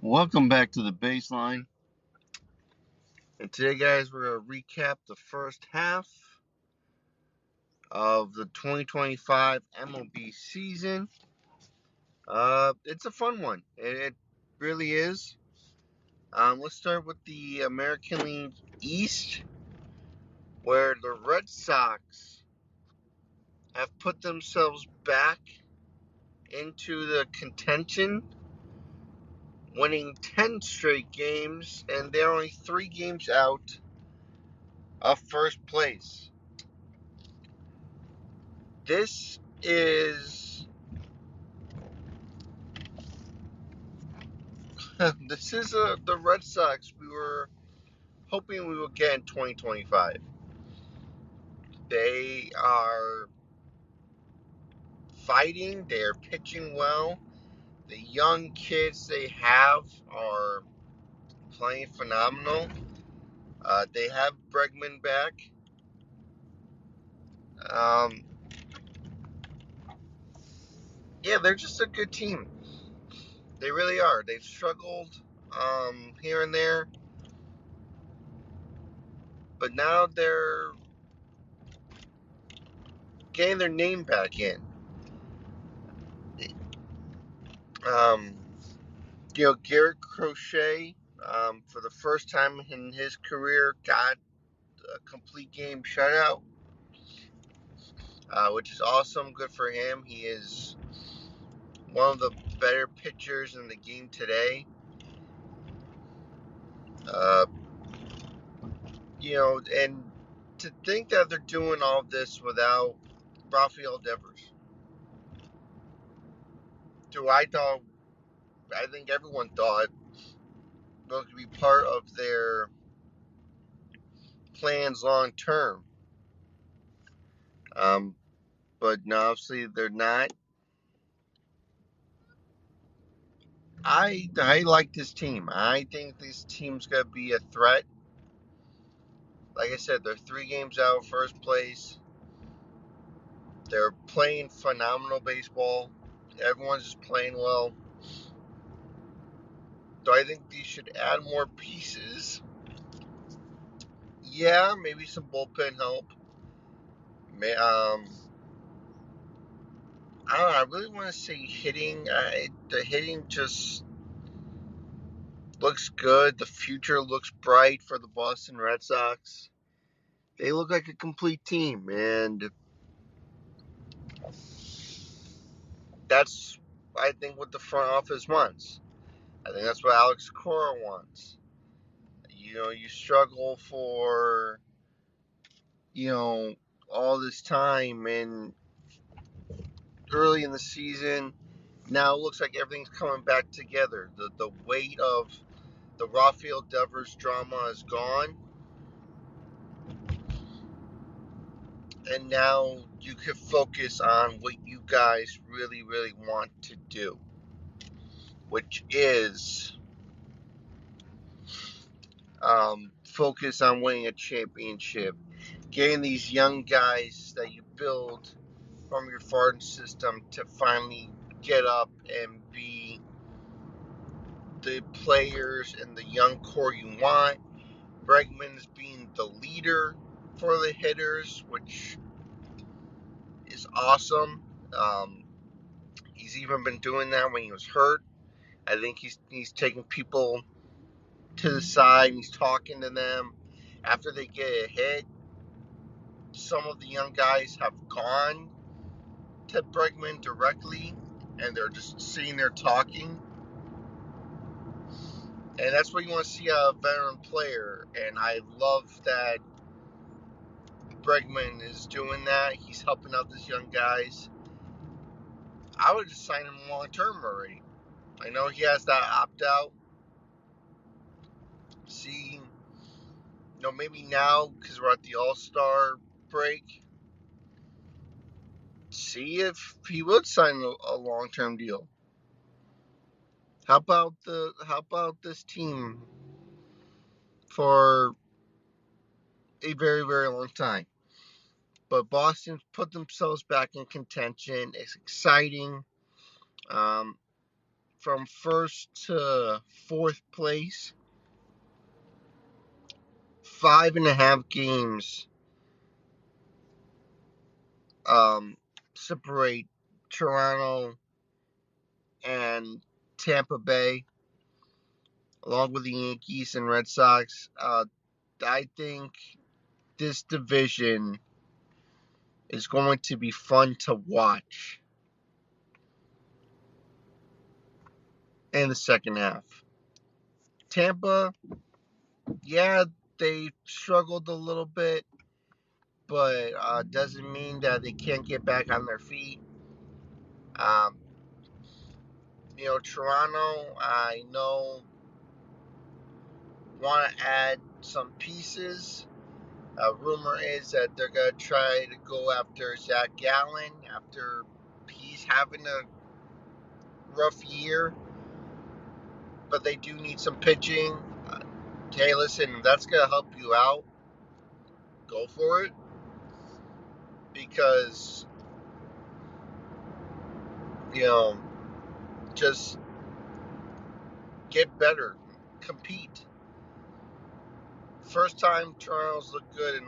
Welcome back to the baseline. And today, guys, we're going to recap the first half of the 2025 MLB season. It's a fun one. It really is. Let's start with the American League East, where the Red Sox have put themselves back into the contention, winning 10 straight games, and they're only 3 games out of first place. This is the Red Sox we were hoping we would get in 2025. They are fighting. They are pitching well. The young kids they have are playing phenomenal. They have Bregman back. Um, yeah, they're just a good team. They really are. They've struggled here and there, but now they're getting their name back in. Um, Garrett Crochet, for the first time in his career, got a complete game shutout, which is awesome. Good for him. He is one of the better pitchers in the game today. Uh, and to think that they're doing all this without Rafael Devers, who I think everyone thought was going to be part of their plans long term. But no, obviously they're not. I like this team. I think this team's gonna be a threat. Like I said, they're 3 games out of first place. They're playing phenomenal baseball. Everyone's just playing well. Do I think they should add more pieces? Yeah, maybe some bullpen help. I don't know. I really want to say hitting. The hitting just looks good. The future looks bright for the Boston Red Sox. They look like a complete team, and that's, I think, what the front office wants. I think that's what Alex Cora wants. You struggle for, you know, all this time and early in the season. Now it looks like everything's coming back together. The weight of the Rafael Devers drama is gone. And now you can focus on what you guys really, really want to do, which is focus on winning a championship, getting these young guys that you build from your farm system to finally get up and be the players and the young core you want. Bregman's being the leader for the hitters, which is awesome. Um, he's even been doing that when he was hurt. I think he's taking people to the side and he's talking to them after they get a hit. Some of the young guys have gone to Bregman directly, and they're just sitting there talking. And that's what you want to see a veteran player. And I love that Bregman is doing that. He's helping out these young guys. I would just sign him long term already. I know he has that opt out. See, maybe now because we're at the All Star break, see if he would sign a long term deal. How about this team for a very, very long time? But Boston's put themselves back in contention. It's exciting. Um, from first to fourth place. 5.5 games separate Toronto and Tampa Bay, along with the Yankees and Red Sox. I think this division is going to be fun to watch in the second half. Tampa, yeah, they struggled a little bit, but doesn't mean that they can't get back on their feet. Um, Toronto, I know, want to add some pieces. Rumor is that they're going to try to go after Zach Gallen after he's having a rough year, but they do need some pitching. Hey, listen, if that's going to help you out, go for it, because, just get better, compete. First time Toronto's looked good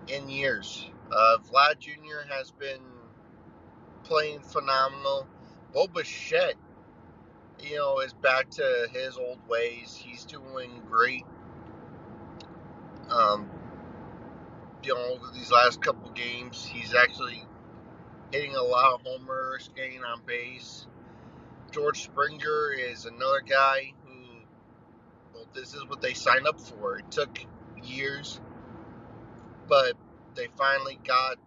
in years. Vlad Jr. has been playing phenomenal. Bo Bichette, is back to his old ways. He's doing great. Um, over these last couple games, he's actually hitting a lot of homers, getting on base. George Springer is another guy who, this is what they signed up for. It took years, but they finally got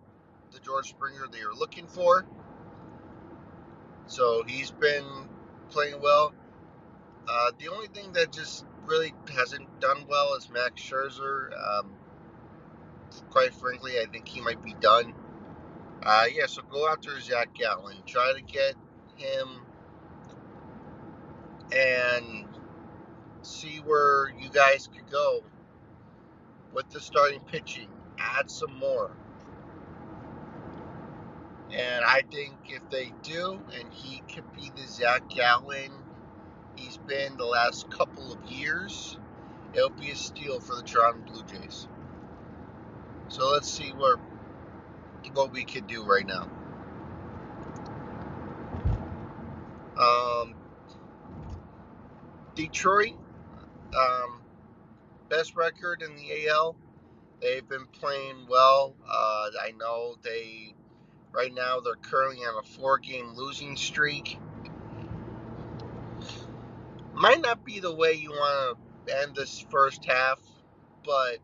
the George Springer they were looking for. So he's been playing well. The only thing that just really hasn't done well is Max Scherzer. Quite frankly, I think he might be done. So go after Zach Gallen. Try to get him and see where you guys could go with the starting pitching. Add some more. And I think if they do, and he could be the Zach Gallen he's been the last couple of years, it'll be a steal for the Toronto Blue Jays. So let's see what we can do right now. Detroit, best record in the AL. They've been playing well. I know right now they're currently on a 4-game losing streak. Might not be the way you want to end this first half, but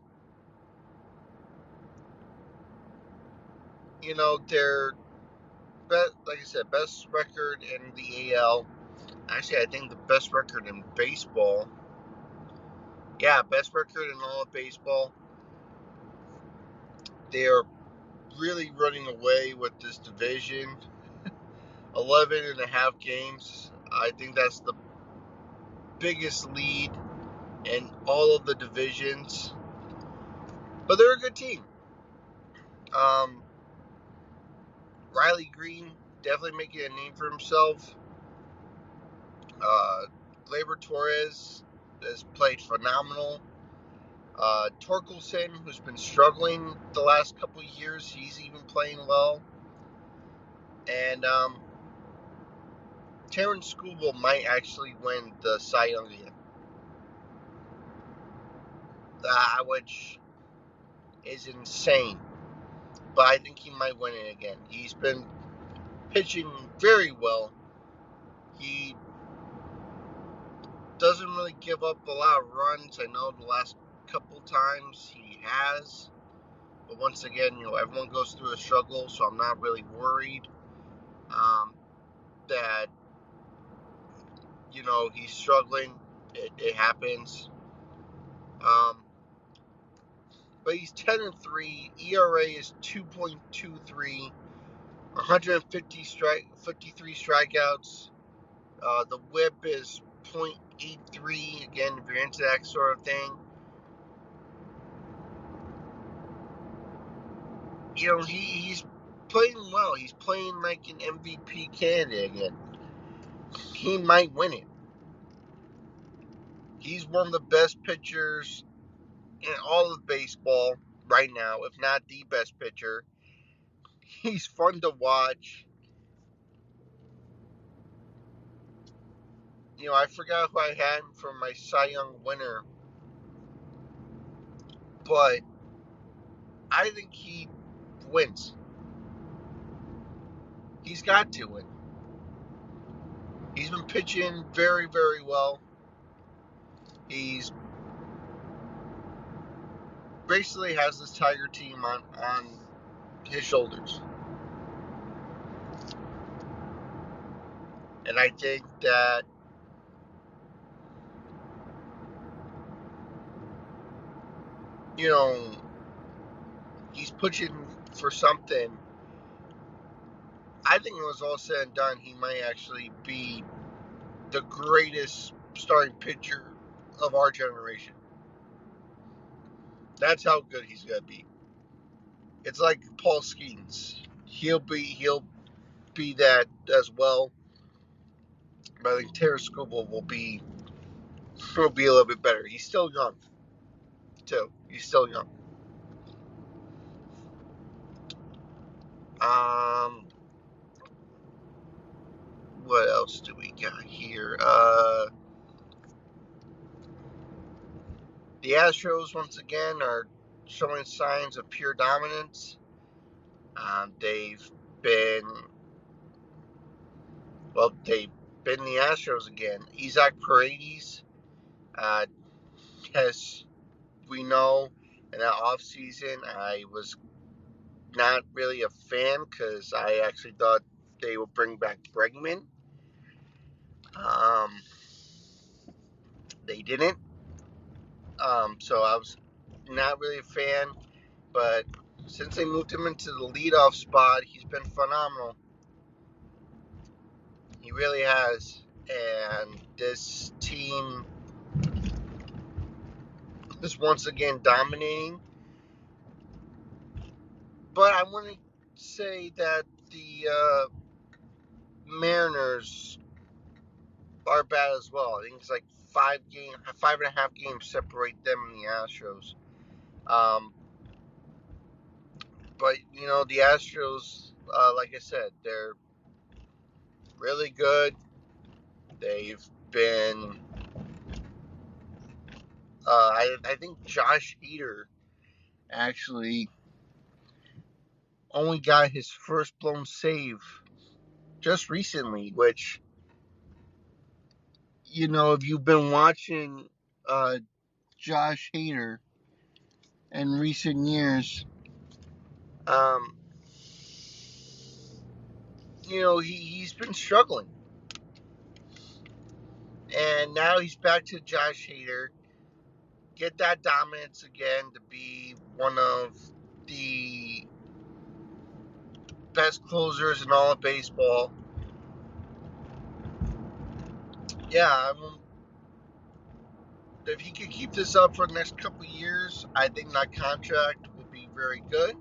they're like I said, best record in the AL. Actually, I think the best record in baseball. Yeah, best record in all of baseball. They are really running away with this division. 11.5 games. I think that's the biggest lead in all of the divisions. But they're a good team. Riley Green definitely making a name for himself. Gleyber Torres has played phenomenal. Torkelson, who's been struggling the last couple of years, he's even playing well. And Terrence Skubal might actually win the Cy Young again. Which is insane. But I think he might win it again. He's been pitching very well. He doesn't really give up a lot of runs. I know the last couple times he has. But once again, everyone goes through a struggle, so I'm not really worried that, he's struggling. It happens. But he's 10-3. ERA is 2.23. 53 strikeouts. The WHIP is 0.83. Again, if you're into that sort of thing. He's playing well. He's playing like an MVP candidate again. he might win it. He's one of the best pitchers in all of baseball right now, if not the best pitcher. He's fun to watch. I forgot who I had for my Cy Young winner, but I think he wins. He's got to win. He's been pitching very, very well. He's basically has this Tiger team on his shoulders. And I think that he's pushing for something. I think when it was all said and done, he might actually be the greatest starting pitcher of our generation. That's how good he's gonna be. It's like Paul Skeens. He'll be that as well. But I think Taylor Skubal will be a little bit better. He's still young, too. He's still young. What else do we got here? The Astros once again are showing signs of pure dominance. They've been the Astros again. Isaac Paredes, as we know, in that offseason, I was not really a fan because I actually thought they would bring back Bregman. They didn't. So I was not really a fan. But since they moved him into the leadoff spot, he's been phenomenal. He really has. And this team is once again dominating. But I want to say that the Mariners are bad as well. I think it's like 5.5 games separate them and the Astros. But the Astros, like I said, they're really good. They've been. I think Josh Hader actually only got his first blown save just recently, which if you've been watching Josh Hader in recent years, um, he's been struggling, and now he's back to Josh Hader, get that dominance again to be one of the best closers in all of baseball. Yeah, if he could keep this up for the next couple of years, I think that contract will be very good.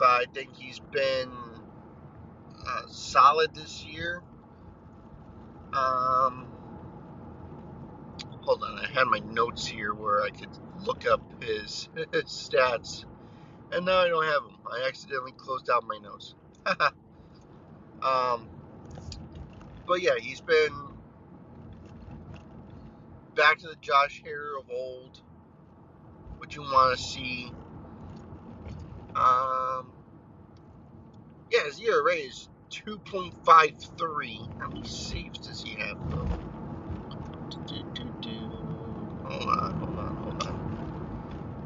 I think he's been solid this year. Hold on, I had my notes here where I could look up his stats, and now I don't have them. I accidentally closed out my notes. But yeah, he's been back to the Josh Hader of old, what you want to see. Yeah, his ERA is 2.53. How many saves does he have, though? Hold on.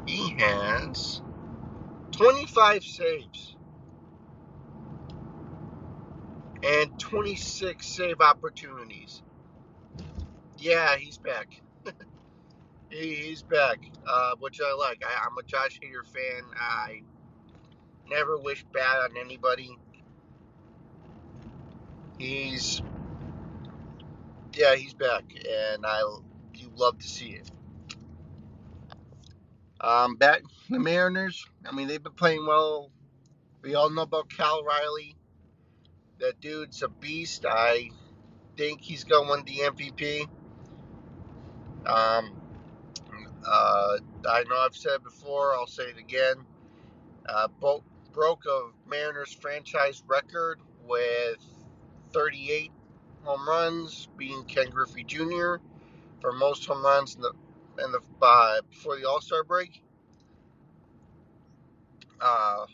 He has 25 saves and 26 save opportunities. Yeah, he's back. He's back, which I like. I'm a Josh Hader fan. I never wish bad on anybody. He's back, and you love to see it. Back the Mariners. I mean, they've been playing well. We all know about Cal Riley. That dude's a beast. I think he's going to win the MVP. Um, I know I've said it before. I'll say it again. Broke a Mariners franchise record with 38 home runs, beating Ken Griffey Jr. for most home runs before the All-Star break.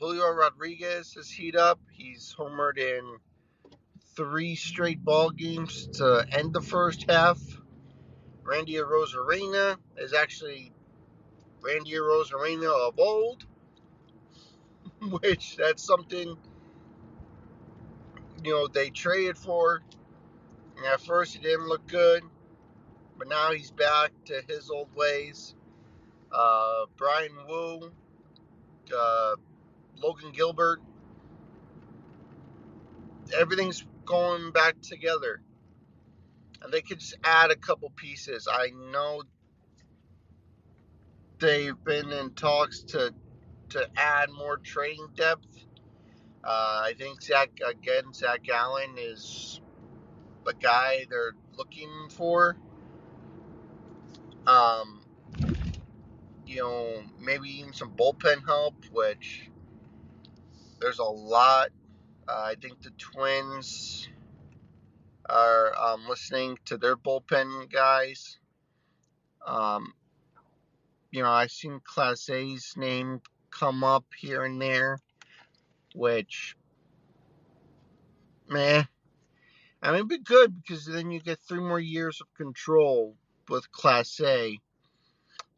Julio Rodriguez is heat up. He's homered in 3 straight ball games to end the first half. Randy Arozarena is actually Randy Arozarena of old, which that's something they traded for. And at first he didn't look good, but now he's back to his old ways. Brian Wu, uh, Logan Gilbert, everything's going back together. And they could just add a couple pieces. I know they've been in talks to add more trading depth. I think Zach Gallen is the guy they're looking for. Um, maybe even some bullpen help, which there's a lot. I think the Twins are listening to their bullpen guys. Um, I've seen Class A's name come up here and there, which, meh. I mean, it'd be good because then you get 3 more years of control with Class A.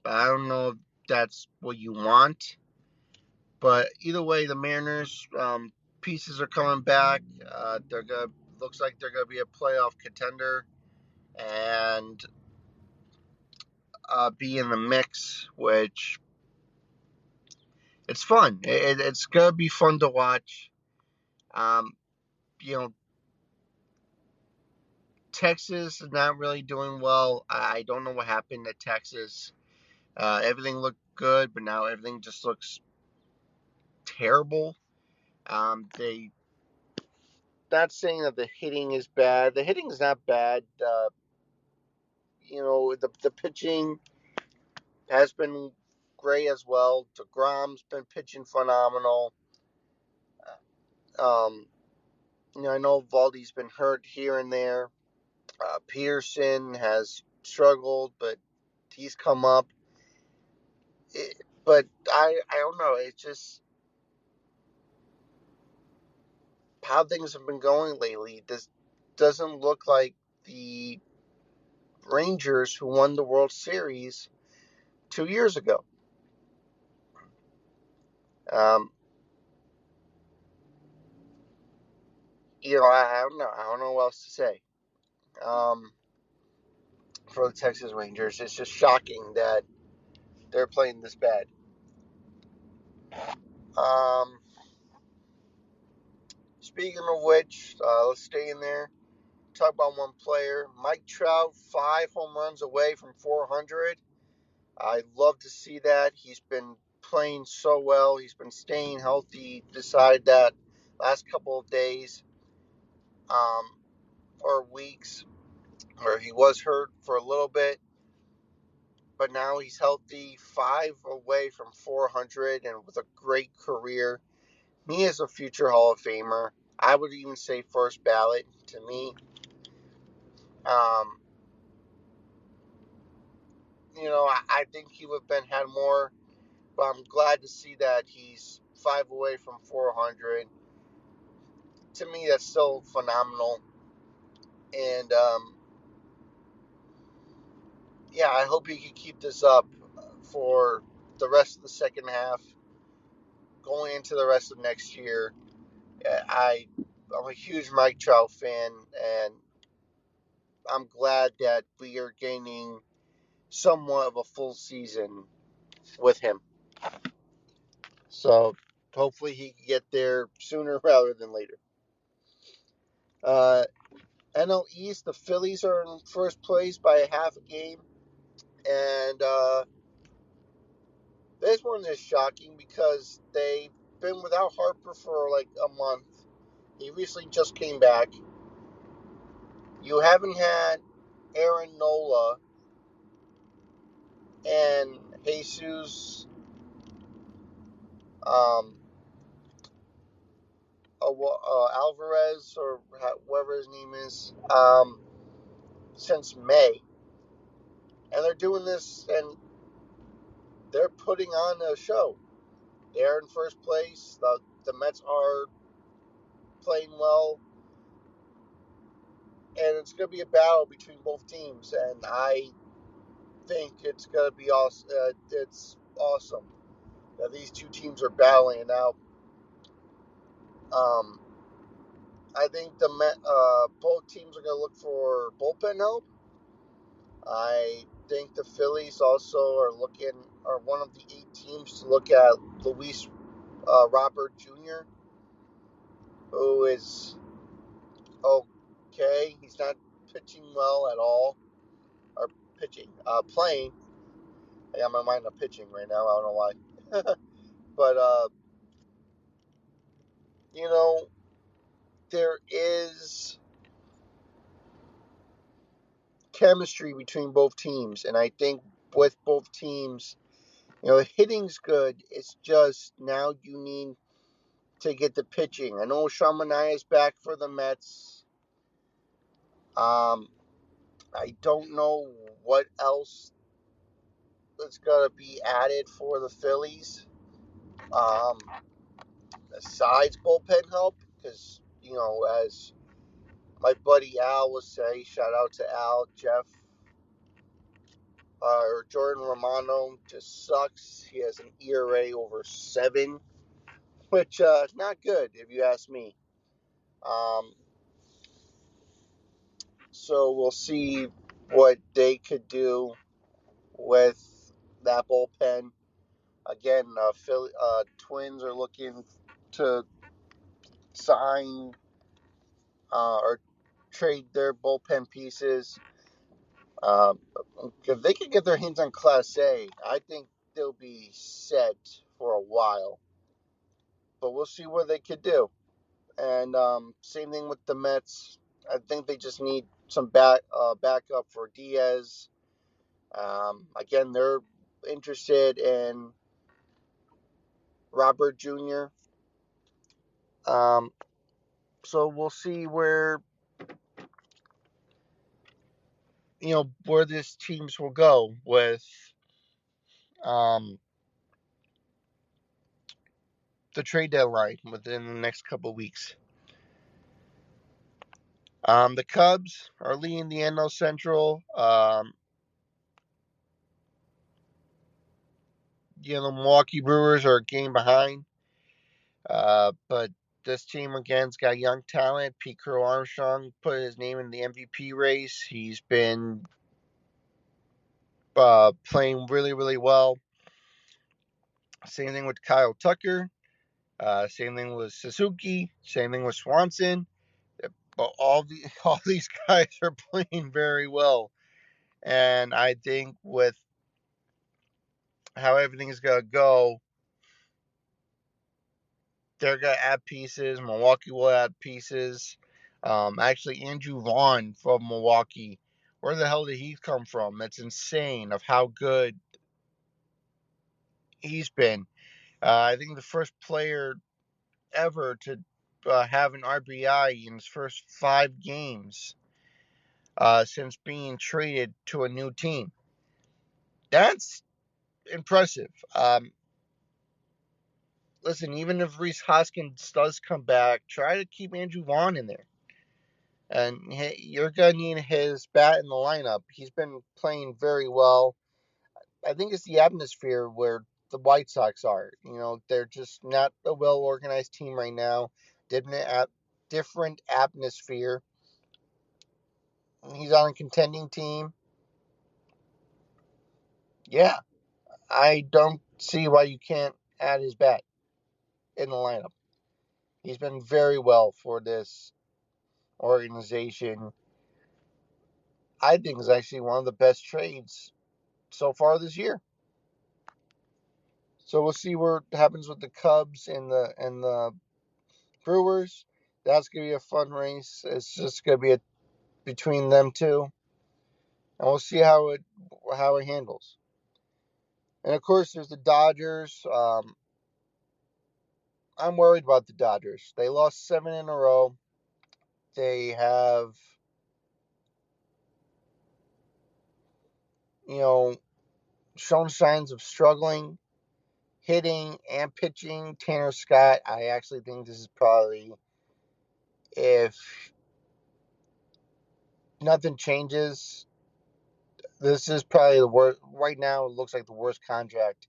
But I don't know if that's what you want. But either way, the Mariners pieces are coming back. Looks like they're gonna be a playoff contender and be in the mix, which it's fun. It's gonna be fun to watch. Um, you know, Texas is not really doing well. I don't know what happened to Texas. Everything looked good, but now everything just looks terrible. They not saying that the hitting is bad. The hitting is not bad. The pitching has been great as well. DeGrom's been pitching phenomenal. Um, I know Valdi's been hurt here and there. Peterson has struggled, but he's come up. But I don't know. It's just how things have been going lately. This doesn't look like the Rangers who won the World Series 2 years ago. Um, I don't know. I don't know what else to say. For the Texas Rangers, it's just shocking that they're playing this bad. Um, Speaking of which, let's stay in there. Talk about one player, Mike Trout, 5 home runs away from 400. I love to see that. He's been playing so well. He's been staying healthy beside that last couple of days um, or weeks where he was hurt for a little bit, but now he's healthy, 5 away from 400 and with a great career. He is a future Hall of Famer. I would even say first ballot to me. Um, I think he would have had more, but I'm glad to see that he's 5 away from 400. To me, that's still phenomenal. And yeah, I hope he can keep this up for the rest of the second half, going into the rest of next year. I'm a huge Mike Trout fan, and I'm glad that we are gaining somewhat of a full season with him. So hopefully he can get there sooner rather than later. Uh, NL East, the Phillies are in first place by a half a game, and this one is shocking because they've been without Harper for like a month, He recently just came back. You haven't had Aaron Nola and Jesus um, Alvarez, or whatever his name is, since May. And they're doing this, and they're putting on a show. They're in first place. The Mets are playing well. And it's going to be a battle between both teams. And I think it's going to be awesome. It's awesome that these two teams are battling it out. Um, I think both teams are going to look for bullpen help. I think the Phillies also are one of the 8 teams to look at Luis Robert Jr., who is okay. He's not pitching well at all, or playing. I got my mind on pitching right now. I don't know why. But, you know, there is chemistry between both teams. And I think with both teams, the hitting's good. It's just now you need to get the pitching. I know Sean Manaea is back for the Mets. I don't know what else is going to be added for the Phillies, um, besides bullpen help. Because, as my buddy Al will say, shout out to Al, Jeff, or Jordan Romano just sucks. He has an ERA over 7, which is not good if you ask me. Um, so we'll see what they could do with that bullpen. Again, Twins are looking to sign or trade their bullpen pieces. Um, if they could get their hands on Class A, I think they'll be set for a while. But we'll see what they could do. And same thing with the Mets. I think they just need some backup for Diaz. Again, they're interested in Robert Jr. So we'll see where these teams will go with um, the trade deadline within the next couple of weeks. The Cubs are leading the NL Central. The Milwaukee Brewers are a game behind. But this team again's got young talent. Pete Crow Armstrong put his name in the MVP race. He's been playing really, really well. Same thing with Kyle Tucker. Same thing with Suzuki. Same thing with Swanson. But all these guys are playing very well, and I think with how everything's gonna go, they're gonna add pieces. Milwaukee will add pieces. Actually, Andrew Vaughn from Milwaukee. Where the hell did he come from? That's insane of how good he's been. I think the first player ever to have an RBI in his first 5 games since being traded to a new team. That's impressive. Listen, even if Rhys Hoskins does come back, try to keep Andrew Vaughn in there. And you're going to need his bat in the lineup. He's been playing very well. I think it's the atmosphere where the White Sox are. They're just not a well-organized team right now. Different atmosphere. He's on a contending team. Yeah, I don't see why you can't add his bat in the lineup. He's been very well for this organization. I think is actually one of the best trades so far this year. So we'll see what happens with the Cubs and the Brewers. That's going to be a fun race. It's just going to be between them two, and we'll see how it handles. And of course, there's the Dodgers. I'm worried about the Dodgers. They lost 7 in a row. They have, you know, shown signs of struggling hitting and pitching. Tanner Scott, I actually think this is probably, if nothing changes, this is probably the worst. Right now, it looks like the worst contract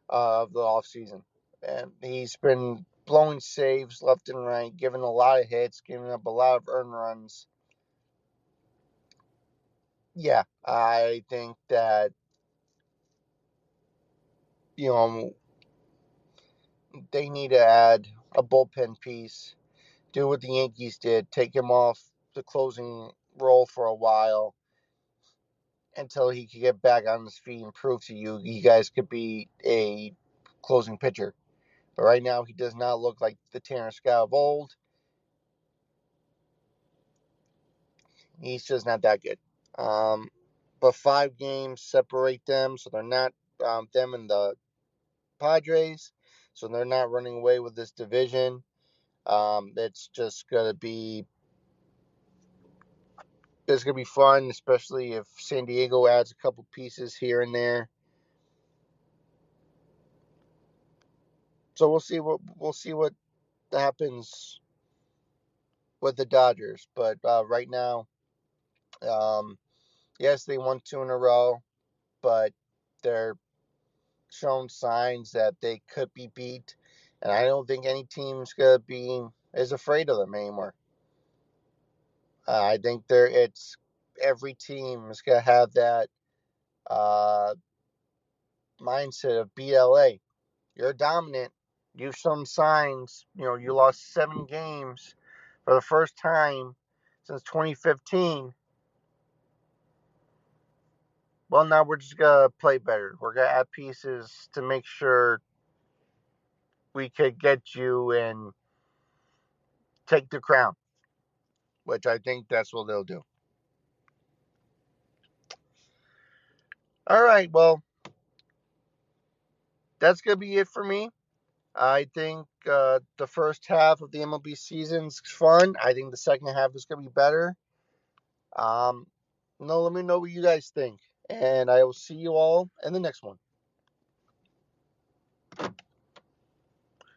of the offseason. And he's been blowing saves left and right, giving a lot of hits, giving up a lot of earned runs. Yeah, I think that, you know, they need to add a bullpen piece, do what the Yankees did, take him off the closing role for a while until he could get back on his feet and prove to you guys could be a closing pitcher. But right now, he does not look like the Tanner Scott of old. He's just not that good. But 5 games separate them, so they're not them and the Padres, so they're not running away with this division. It's just gonna be fun, especially if San Diego adds a couple pieces here and there. So we'll see what happens with the Dodgers. But right now, um, yes, they won 2 in a row, but they're shown signs that they could be beat, and I don't think any team's gonna be as afraid of them anymore. I think it's every team is gonna have that uh, mindset of BLA. You're dominant. You've shown signs. You lost 7 games for the first time since 2015. Well, now we're just gonna play better. We're gonna add pieces to make sure we could get you and take the crown, which I think that's what they'll do. All right, well, that's gonna be it for me. I think the first half of the MLB season's fun. I think the second half is gonna be better. Um, no, let me know what you guys think, and I will see you all in the next one.